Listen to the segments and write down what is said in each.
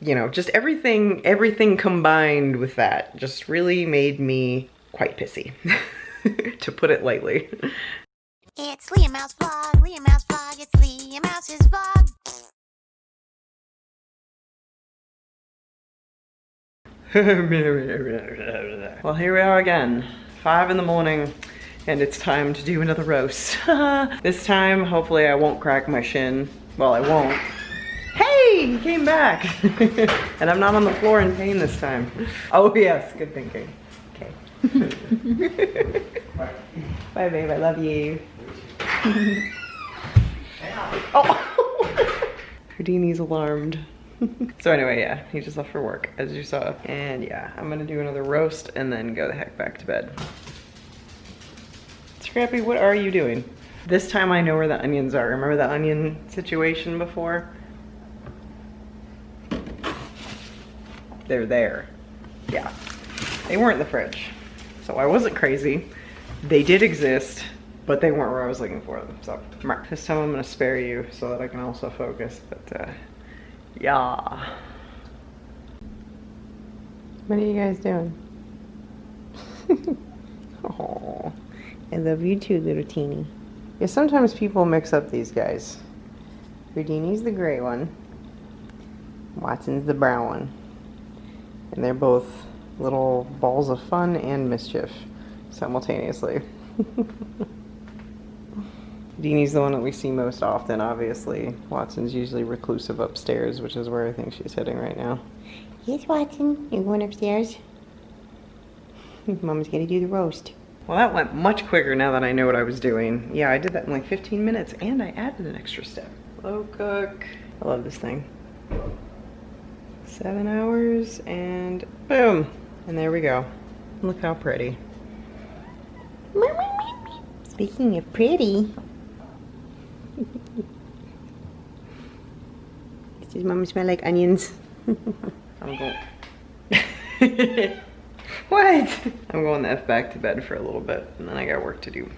you know, just everything combined with that just really made me quite pissy, to put it lightly. It's LeahMouseVlog, LeahMouseVlog, it's LeahMouse's vlog. Well, here we are again, 5 in the morning, and it's time to do another roast. This time, hopefully I won't crack my shin. Well, I won't. Hey, he came back. And I'm not on the floor in pain this time. Oh yes, good thinking. Okay. Bye babe, I love you. Oh! Houdini's alarmed. So anyway, yeah, he just left for work, as you saw. And yeah, I'm gonna do another roast and then go the heck back to bed. Scrappy, what are you doing? This time I know where the onions are. Remember the onion situation before? They're there. Yeah, they weren't in the fridge. So I wasn't crazy. They did exist, but they weren't where I was looking for them. So this time I'm gonna spare you so that I can also focus, but yeah. What are you guys doing? Oh, I love you too, little teeny. Yeah, sometimes people mix up these guys. Houdini's the gray one. Watson's the brown one. And they're both little balls of fun and mischief simultaneously. Houdini's the one that we see most often, obviously. Watson's usually reclusive upstairs, which is where I think she's heading right now. Yes, Watson, you're going upstairs? Mama's gonna do the roast. Well, that went much quicker now that I know what I was doing. Yeah, I did that in like 15 minutes, and I added an extra step. Slow cook. I love this thing. 7 hours, and boom. And there we go. Look how pretty. Speaking of pretty. Does Mama smell like onions? I'm going. What? I'm going the F back to bed for a little bit, and then I got work to do.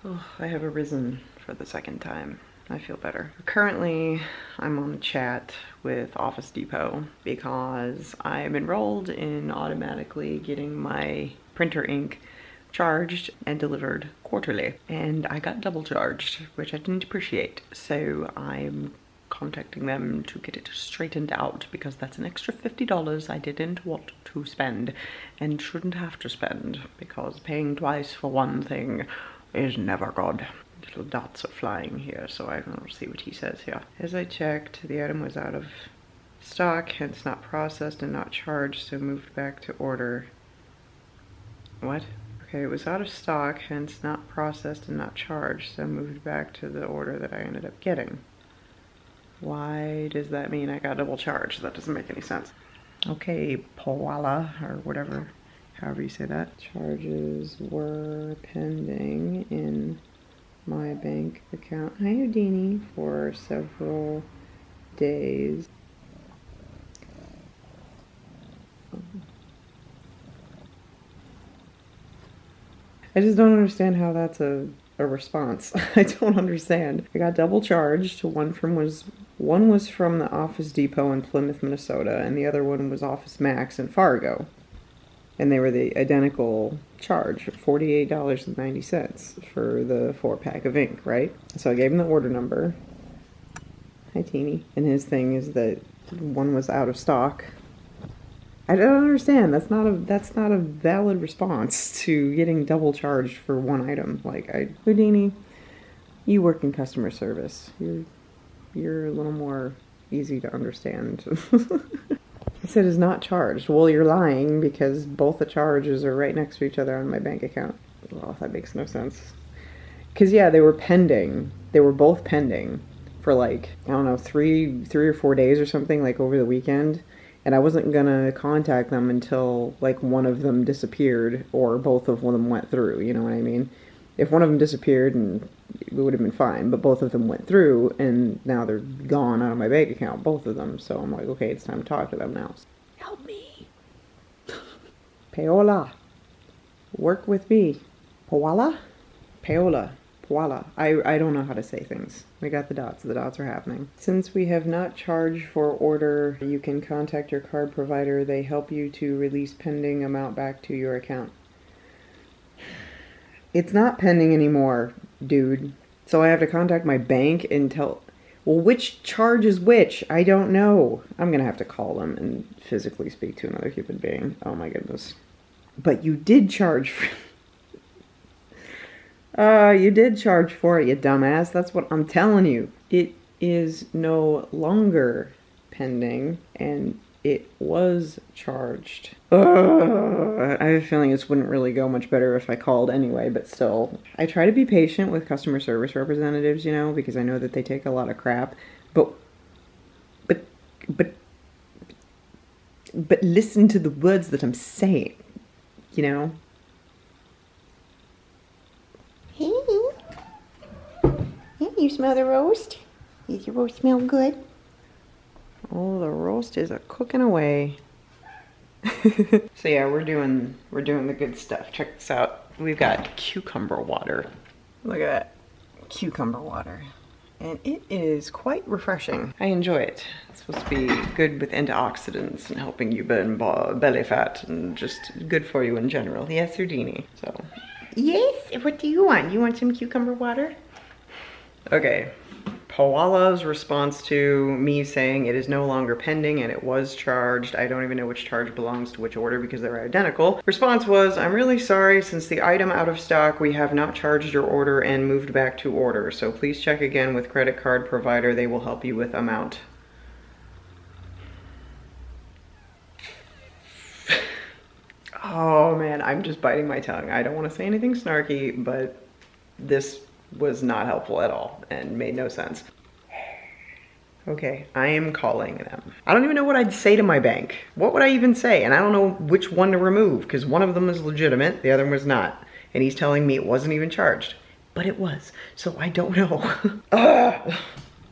Oh, I have arisen for the second time. I feel better. Currently, I'm on a chat with Office Depot because I'm enrolled in automatically getting my printer ink charged and delivered quarterly. And I got double charged, which I didn't appreciate. So I'm contacting them to get it straightened out because that's an extra $50 I didn't want to spend and shouldn't have to spend because paying twice for one thing is never good. Little dots are flying here, so I don't see what he says here. As I checked, the item was out of stock, hence not processed and not charged, so moved back to order. What? Okay, it was out of stock, hence not processed and not charged, so moved back to the order that I ended up getting. Why does that mean I got double charged? That doesn't make any sense. Okay, Poala, or whatever, however you say that. Charges were pending in my bank account. Hi, Houdini, for several days. I just don't understand how that's a response. I don't understand. I got double charged. One was from the Office Depot in Plymouth, Minnesota, and the other one was Office Max in Fargo. And they were the identical charge, $48.90 for the 4-pack of ink, right? So I gave him the order number. Hi, Teeny. And his thing is that one was out of stock. I don't understand. That's not a valid response to getting double charged for one item. Like, Houdini, you work in customer service. You're a little more easy to understand. It said is not charged. Well, you're lying because both the charges are right next to each other on my bank account. Well, that makes no sense. Because, yeah, they were pending. They were both pending for, like, I don't know, three or 4 days or something, like, over the weekend. And I wasn't going to contact them until, like, one of them disappeared or both of them went through, you know what I mean? If one of them disappeared, and it would have been fine, but both of them went through, and now they're gone out of my bank account, both of them. So I'm like, okay, it's time to talk to them now. Help me. Paola. Work with me. Paola? Paola. Voila. I don't know how to say things. We got the dots. The dots are happening. Since we have not charged for order, you can contact your card provider. They help you to release pending amount back to your account. It's not pending anymore, dude. So I have to contact my bank and tell... Well, which charge is which? I don't know. I'm gonna have to call them and physically speak to another human being. Oh my goodness. But you did charge for... you did charge for it, you dumbass. That's what I'm telling you. It is no longer pending, and it was charged. I have a feeling this wouldn't really go much better if I called anyway, but still. I try to be patient with customer service representatives, you know, because I know that they take a lot of crap. But listen to the words that I'm saying, you know? Hey. Hey, you smell the roast? Does your roast smell good? Oh, the roast is a cooking away. So yeah, we're doing the good stuff. Check this out. We've got cucumber water. Look at that. Cucumber water. And it is quite refreshing. I enjoy it. It's supposed to be good with antioxidants and helping you burn belly fat and just good for you in general. Yes, Houdini. So, yes, what do you want? You want some cucumber water? Okay. Pawala's response to me saying it is no longer pending and it was charged. I don't even know which charge belongs to which order because they're identical. Response was, I'm really sorry, since the item out of stock, we have not charged your order and moved back to order. So please check again with credit card provider. They will help you with amount. Oh man, I'm just biting my tongue. I don't want to say anything snarky, but this was not helpful at all and made no sense. Okay, I am calling them. I don't even know what I'd say to my bank. What would I even say? And I don't know which one to remove because one of them is legitimate, the other one was not. And he's telling me it wasn't even charged, but it was. So I don't know.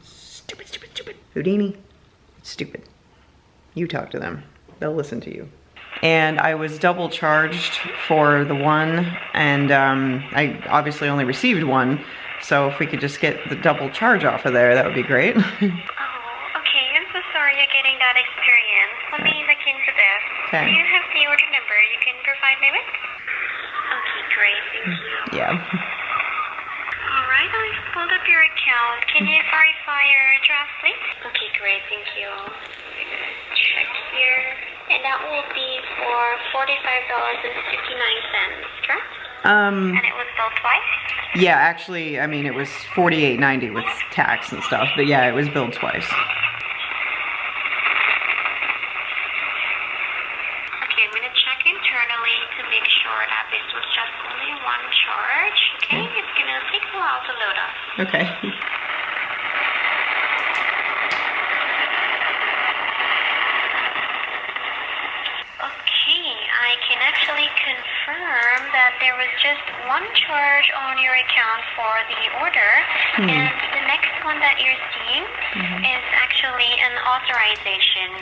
Stupid, stupid, stupid. Houdini, stupid. You talk to them. They'll listen to you. And I was double charged for the one, and I obviously only received one, so if we could just get the double charge off of there, that would be great. Oh, okay. I'm so sorry you're getting that experience. Let me look into this. Okay. Do you have the order number you can provide me with? Okay, great. Thank you. Yeah. Alright, I've pulled up your account. Can you verify your address, please? Okay, great. Thank you. Check here. And that will be for $45.59, correct? And it was billed twice? Yeah, actually, I mean, it was $48.90 with tax and stuff, but yeah, it was billed twice. Okay, I'm gonna check internally to make sure that this was just only one charge. Okay, it's gonna take a while to load up. Okay. I can actually confirm that there was just one charge on your account for the order, and the next one that you're seeing is actually an authorization,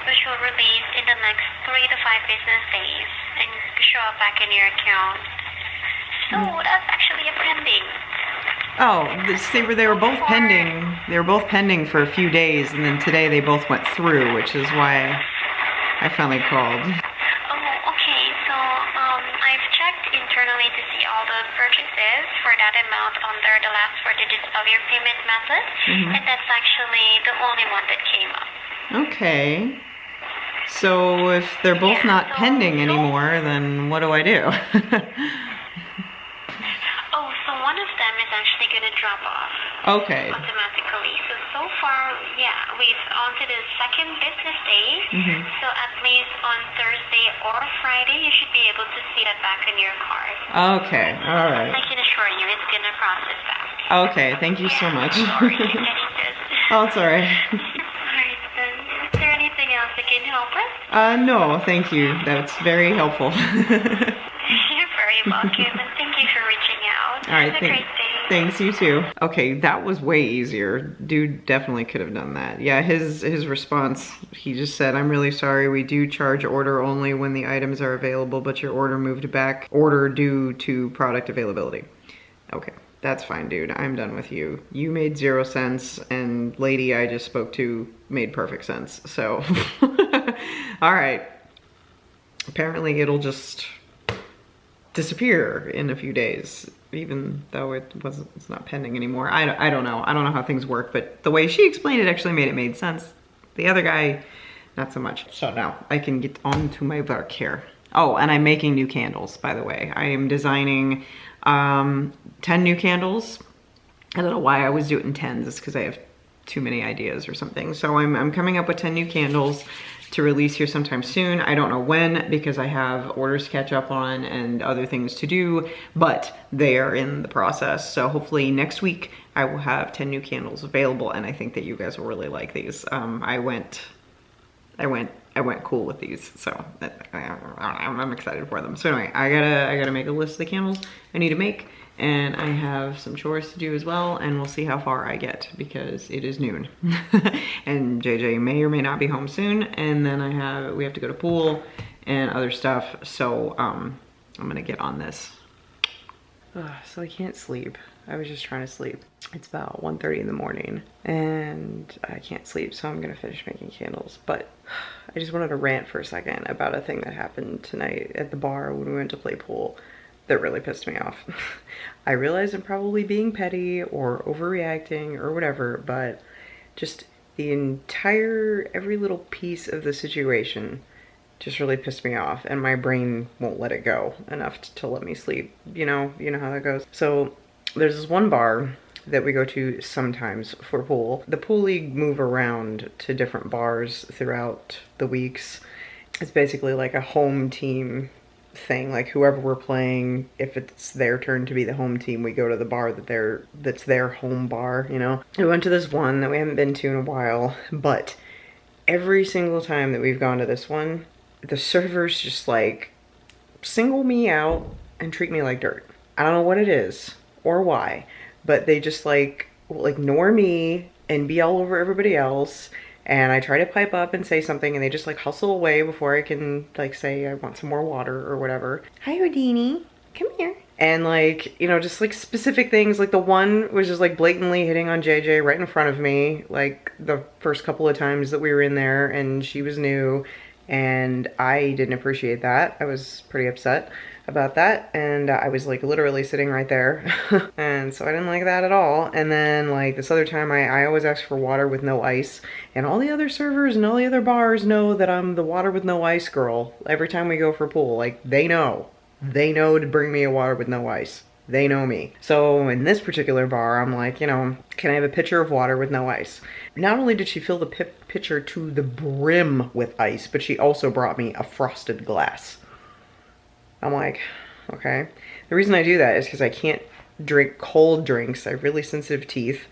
which will release in the next 3 to 5 business days and show up back in your account. So that's actually a pending. Oh, they were both pending. They were both pending for a few days, and then today they both went through, which is why I finally called. I've checked internally to see all the purchases for that amount under the last 4 digits of your payment method, and that's actually the only one that came up. Okay. So if they're both not pending anymore, then what do I do? Oh, so one of them is actually going to drop off. Okay. Automatically. So far, yeah, we've on to the second business day. So at least on Thursday or Friday, you should be able to see that back in your card. Okay, all right. I can assure you it's going to process back. Okay, thank you so much. Sorry, you're getting this. Oh, it's all right. Alright then, is there anything else I can help with? No, thank you. That's very helpful. You're very welcome, and thank you for reaching out. All right, Have a great day. Thanks, you too. Okay, that was way easier. Dude definitely could have done that. Yeah, his response, he just said, I'm really sorry, we do charge order only when the items are available, but your order moved back, order due to product availability. Okay, That's fine, dude. I'm done with you. You made 0 sense, and lady I just spoke to made perfect sense. So, all right. Apparently it'll just disappear in a few days, even though it's not pending anymore. I don't know. I don't know how things work, but the way she explained it actually made sense. The other guy, not so much. So now I can get on to my work here. Oh, and I'm making new candles, by the way. I am designing 10 new candles. I don't know why I was doing 10s. It's because I have too many ideas or something. So I'm coming up with 10 new candles to release here sometime soon. I don't know when, because I have orders to catch up on and other things to do, but they are in the process. So hopefully next week I will have 10 new candles available, and I think that you guys will really like these. I went cool with these, so I'm excited for them. So anyway, I gotta make a list of the candles I need to make, and I have some chores to do as well, and we'll see how far I get because it is noon. And JJ may or may not be home soon, and then we have to go to pool and other stuff. So I'm gonna get on this. So I can't sleep. I was just trying to sleep. It's about 1:30 in the morning and I can't sleep, so I'm gonna finish making candles. But I just wanted to rant for a second about a thing that happened tonight at the bar when we went to play pool that really pissed me off. I realize I'm probably being petty or overreacting or whatever, but just the entire, every little piece of the situation just really pissed me off, and my brain won't let it go enough to let me sleep. You know how that goes. So there's this one bar that we go to sometimes for pool. The pool league move around to different bars throughout the weeks. It's basically like a home team thing. Like whoever we're playing, if it's their turn to be the home team, we go to the bar that's their home bar, you know? We went to this one that we haven't been to in a while, but every single time that we've gone to this one, the servers just like single me out and treat me like dirt. I don't know what it is or why, but they just like will ignore me and be all over everybody else. And I try to pipe up and say something, and they just like hustle away before I can like say I want some more water or whatever. Hi, Houdini. Come here. And like, you know, just like specific things. Like the one was just like blatantly hitting on JJ right in front of me, like the first couple of times that we were in there, and she was new. And I didn't appreciate that. I was pretty upset about that, and I was like literally sitting right there. And so I didn't like that at all. And then like this other time I always ask for water with no ice, and all the other servers and all the other bars know that I'm the water with no ice girl every time we go for pool. Like they know to bring me a water with no ice. They know me. So in this particular bar, I'm like, you know, can I have a pitcher of water with no ice? Not only did she fill the pitcher to the brim with ice, but she also brought me a frosted glass. I'm like, okay. The reason I do that is because I can't drink cold drinks. I have really sensitive teeth,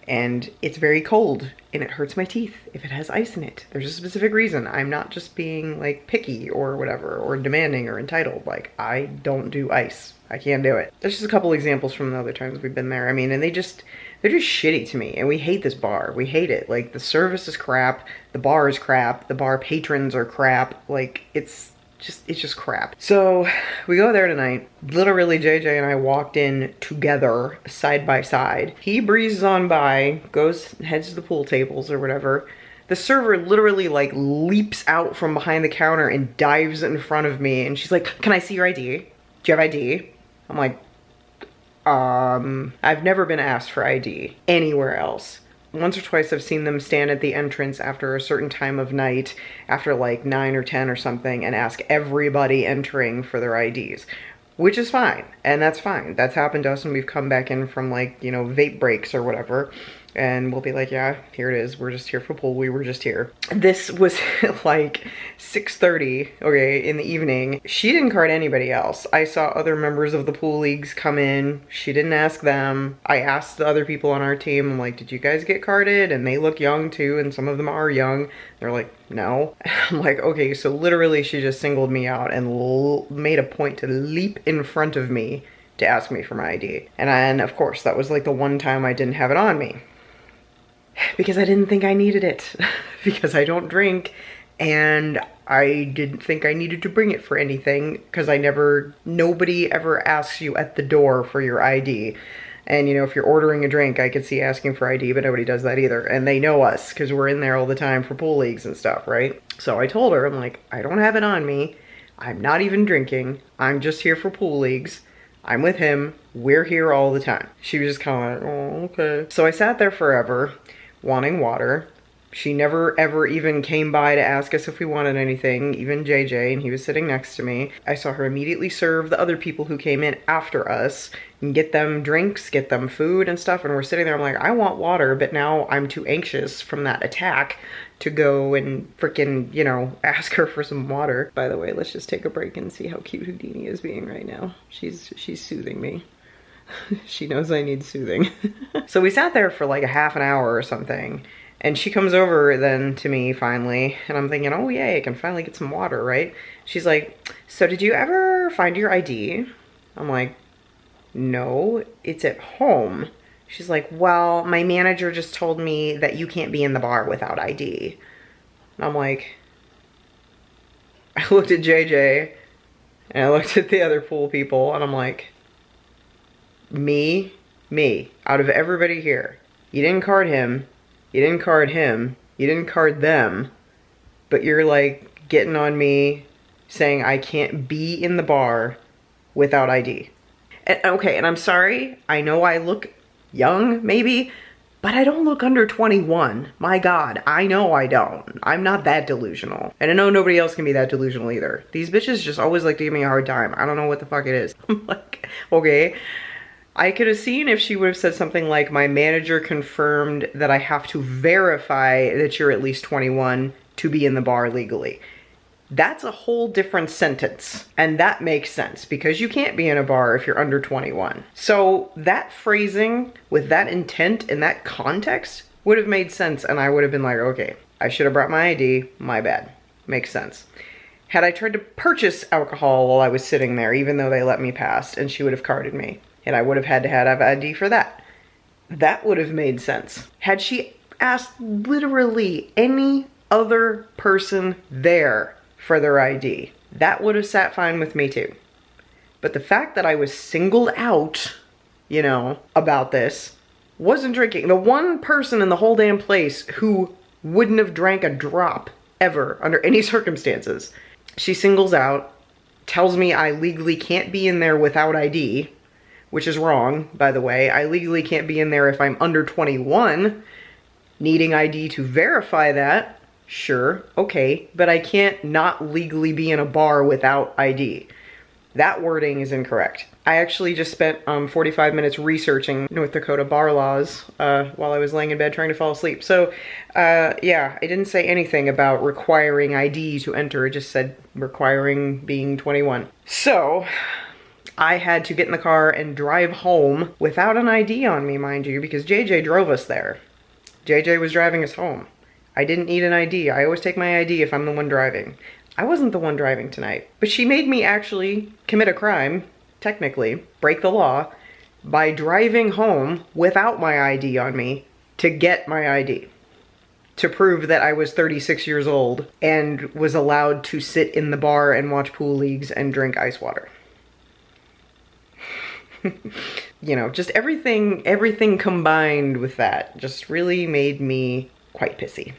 and it's very cold, and it hurts my teeth if it has ice in it. There's a specific reason. I'm not just being like picky or whatever, or demanding or entitled. Like, I don't do ice. I can't do it. There's just a couple examples from the other times we've been there. I mean, and they're just shitty to me, and we hate this bar. We hate it. Like, the service is crap, the bar is crap, the bar patrons are crap. Like, it's just crap. So we go there tonight. Literally JJ and I walked in together, side by side. He breezes on by, heads to the pool tables or whatever. The server literally like leaps out from behind the counter and dives in front of me, and she's like, "Can I see your ID? Do you have ID?" I'm like, I've never been asked for ID anywhere else. Once or twice I've seen them stand at the entrance after a certain time of night, after like 9 or 10 or something, and ask everybody entering for their IDs, which is fine, and that's fine. That's happened to us when we've come back in from like, you know, vape breaks or whatever, and we'll be like, yeah, here it is. We're just here for pool. We were just here. This was like 6:30, okay, in the evening. She didn't card anybody else. I saw other members of the pool leagues come in. She didn't ask them. I asked the other people on our team, I'm like, did you guys get carded? And they look young too, and some of them are young. They're like, no. I'm like, okay, so literally she just singled me out and made a point to leap in front of me to ask me for my ID. And of course, that was like the one time I didn't have it on me, because I didn't think I needed it, because I don't drink, and I didn't think I needed to bring it for anything, because nobody ever asks you at the door for your ID. And, you know, if you're ordering a drink, I could see asking for ID, but nobody does that either. And they know us because we're in there all the time for pool leagues and stuff, right? So I told her, I'm like, I don't have it on me. I'm not even drinking. I'm just here for pool leagues. I'm with him. We're here all the time. She was just kind of like, oh, okay. So I sat there forever wanting water. She never ever even came by to ask us if we wanted anything, even JJ, and he was sitting next to me. I saw her immediately serve the other people who came in after us and get them drinks, get them food and stuff, and we're sitting there, I'm like, I want water, but now I'm too anxious from that attack to go and freaking, you know, ask her for some water. By the way, let's just take a break and see how cute Houdini is being right now. She's soothing me. She knows I need soothing. So we sat there for like a half an hour or something. And she comes over then to me finally, and I'm thinking, oh yay, I can finally get some water, right? She's like, so did you ever find your ID? I'm like, no, it's at home. She's like, well, my manager just told me that you can't be in the bar without ID. And I'm like, I looked at JJ, and I looked at the other pool people, and I'm like, me, out of everybody here, you didn't card him. You didn't card him, you didn't card them, but you're like getting on me saying I can't be in the bar without ID. And, okay, and I'm sorry, I know I look young maybe, but I don't look under 21. My God, I know I don't. I'm not that delusional. And I know nobody else can be that delusional either. These bitches just always like to give me a hard time. I don't know what the fuck it is. I'm like, okay. I could have seen if she would have said something like, my manager confirmed that I have to verify that you're at least 21 to be in the bar legally. That's a whole different sentence. And that makes sense because you can't be in a bar if you're under 21. So that phrasing with that intent and that context would have made sense. And I would have been like, okay, I should have brought my ID. My bad. Makes sense. Had I tried to purchase alcohol while I was sitting there, even though they let me pass, and she would have carded me. And I would have had to have ID for that. That would have made sense. Had she asked literally any other person there for their ID, that would have sat fine with me too. But the fact that I was singled out, you know, about this, wasn't drinking. The one person in the whole damn place who wouldn't have drank a drop ever under any circumstances. She singles out, tells me I legally can't be in there without ID, which is wrong, by the way. I legally can't be in there if I'm under 21. Needing ID to verify that, sure, okay, but I can't not legally be in a bar without ID. That wording is incorrect. I actually just spent 45 minutes researching North Dakota bar laws while I was laying in bed trying to fall asleep. So, yeah, I didn't say anything about requiring ID to enter. It just said requiring being 21. So I had to get in the car and drive home without an ID on me, mind you, because JJ drove us there. JJ was driving us home. I didn't need an ID. I always take my ID if I'm the one driving. I wasn't the one driving tonight, but she made me actually commit a crime, technically, break the law, by driving home without my ID on me to get my ID. To prove that I was 36 years old and was allowed to sit in the bar and watch pool leagues and drink ice water. You know, just everything combined with that just really made me quite pissy,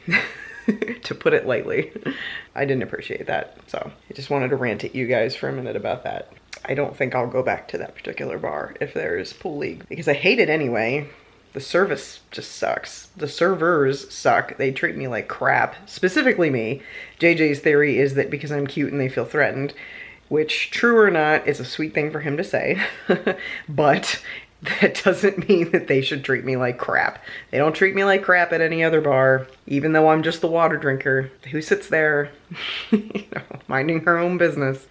to put it lightly. I didn't appreciate that, so I just wanted to rant at you guys for a minute about that. I don't think I'll go back to that particular bar if there's pool league, because I hate it anyway. The service just sucks. The servers suck. They treat me like crap, specifically me. JJ's theory is that because I'm cute and they feel threatened, which, true or not, is a sweet thing for him to say, but that doesn't mean that they should treat me like crap. They don't treat me like crap at any other bar, even though I'm just the water drinker who sits there, you know, minding her own business.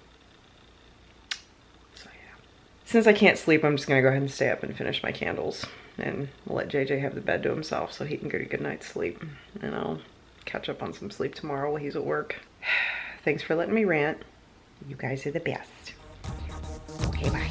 So yeah. Since I can't sleep, I'm just gonna go ahead and stay up and finish my candles, and we'll let JJ have the bed to himself so he can get a good night's sleep, and I'll catch up on some sleep tomorrow while he's at work. Thanks for letting me rant. You guys are the best. Okay, bye.